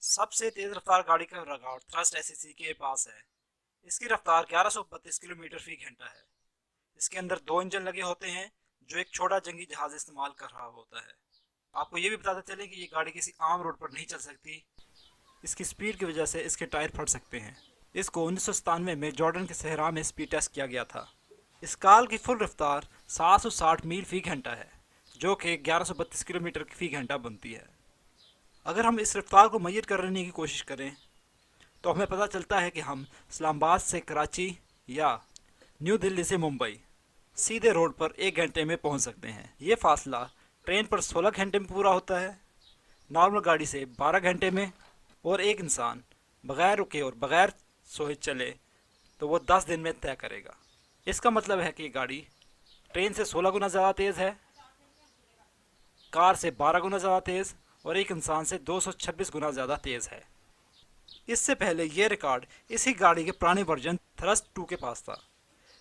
سب سے تیز رفتار گاڑی کا ریکارڈ تھرسٹ ایسیسی کے پاس ہے۔ اس کی رفتار 1132 کلومیٹر فی گھنٹہ ہے۔ اس کے اندر دو انجن لگے ہوتے ہیں جو ایک چھوٹا جنگی جہاز استعمال کر رہا ہوتا ہے۔ آپ کو یہ بھی بتاتے چلیں کہ یہ گاڑی کسی عام روڈ پر نہیں چل سکتی، اس کی سپیڈ کی وجہ سے اس کے ٹائر پھٹ سکتے ہیں۔ اس کو 1997 میں جارڈن کے صحرا میں سپیڈ ٹیسٹ کیا گیا تھا۔ اس کار کی فل رفتار 760 میل فی گھنٹہ ہے، جو کہ 1132 کلومیٹر فی گھنٹہ بنتی ہے۔ اگر ہم اس رفتار کو میت کرنے کی کوشش کریں تو ہمیں پتہ چلتا ہے کہ ہم اسلام آباد سے کراچی یا نیو دلی سے ممبئی سیدھے روڈ پر 1 گھنٹے میں پہنچ سکتے ہیں۔ یہ فاصلہ ٹرین پر 16 گھنٹے میں پورا ہوتا ہے، نارمل گاڑی سے 12 گھنٹے میں، اور ایک انسان بغیر رکے اور بغیر سوئے چلے تو وہ 10 دن میں طے کرے گا۔ اس کا مطلب ہے کہ یہ گاڑی ٹرین سے 16 گنا زیادہ تیز ہے، کار سے 12 گنا زیادہ تیز، اور ایک انسان سے 226 گنا زیادہ تیز ہے۔ اس سے پہلے یہ ریکارڈ اسی گاڑی کے پرانے ورژن تھرسٹ 2 کے پاس تھا،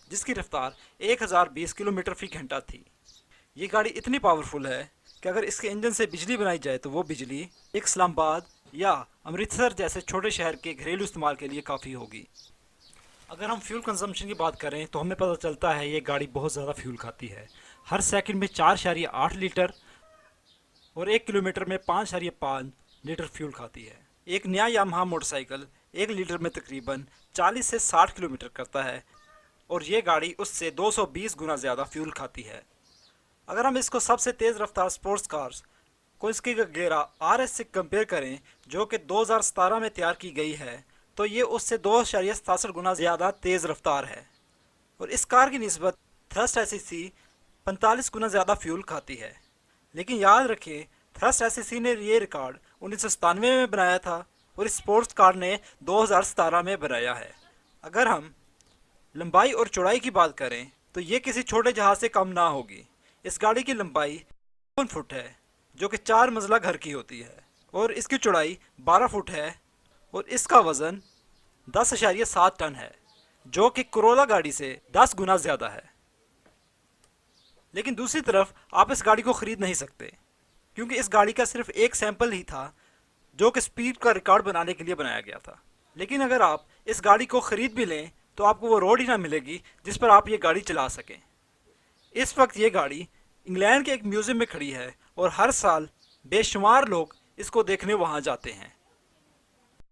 جس کی رفتار 1020 کلومیٹر فی گھنٹہ تھی۔ یہ گاڑی اتنی پاورفل ہے کہ اگر اس کے انجن سے بجلی بنائی جائے تو وہ بجلی ایک اسلام آباد یا امرتسر جیسے چھوٹے شہر کے گھریلو استعمال کے لیے کافی ہوگی۔ اگر ہم فیول کنزمپشن کی بات کریں تو ہمیں پتہ چلتا ہے یہ گاڑی بہت زیادہ فیول کھاتی ہے۔ ہر سیکنڈ میں 4.8 لیٹر اور 1 کلومیٹر میں 5.5 لیٹر فیول کھاتی ہے۔ ایک نیا یامہا موٹر سائیکل 1 لیٹر میں تقریباً 40 سے 60 کلومیٹر کرتا ہے، اور یہ گاڑی اس سے 220 گنا زیادہ فیول کھاتی ہے۔ اگر ہم اس کو سب سے تیز رفتار سپورٹس کارز کو اس کی گیرا RS سے کمپیئر کریں جو کہ 2017 میں تیار کی گئی ہے تو یہ اس سے 2.67 گنا زیادہ تیز رفتار ہے، اور اس کار کی نسبت تھرسٹ ایسیسی 45 گنا زیادہ فیول کھاتی ہے۔ لیکن یاد رکھیں تھرسٹ ایسیسی نے یہ ریکارڈ 1997 میں بنایا تھا اور اس سپورٹس کار نے 2017 میں بنایا ہے۔ اگر ہم لمبائی اور چوڑائی کی بات کریں تو یہ کسی چھوٹے جہاز سے کم نہ ہوگی۔ اس گاڑی کی لمبائی 52 فٹ ہے جو کہ 4 منزلہ گھر کی ہوتی ہے، اور اس کی چوڑائی 12 فٹ ہے، اور اس کا وزن 10.7 ٹن ہے جو کہ کرولا گاڑی سے 10 گنا زیادہ ہے۔ لیکن دوسری طرف آپ اس گاڑی کو خرید نہیں سکتے کیونکہ اس گاڑی کا صرف ایک سیمپل ہی تھا جو کہ سپیڈ کا ریکارڈ بنانے کے لیے بنایا گیا تھا۔ لیکن اگر آپ اس گاڑی کو خرید بھی لیں تو آپ کو وہ روڈ ہی نہ ملے گی جس پر آپ یہ گاڑی چلا سکیں۔ اس وقت یہ گاڑی انگلینڈ کے ایک میوزیم میں کھڑی ہے اور ہر سال بے شمار لوگ اس کو دیکھنے وہاں جاتے ہیں۔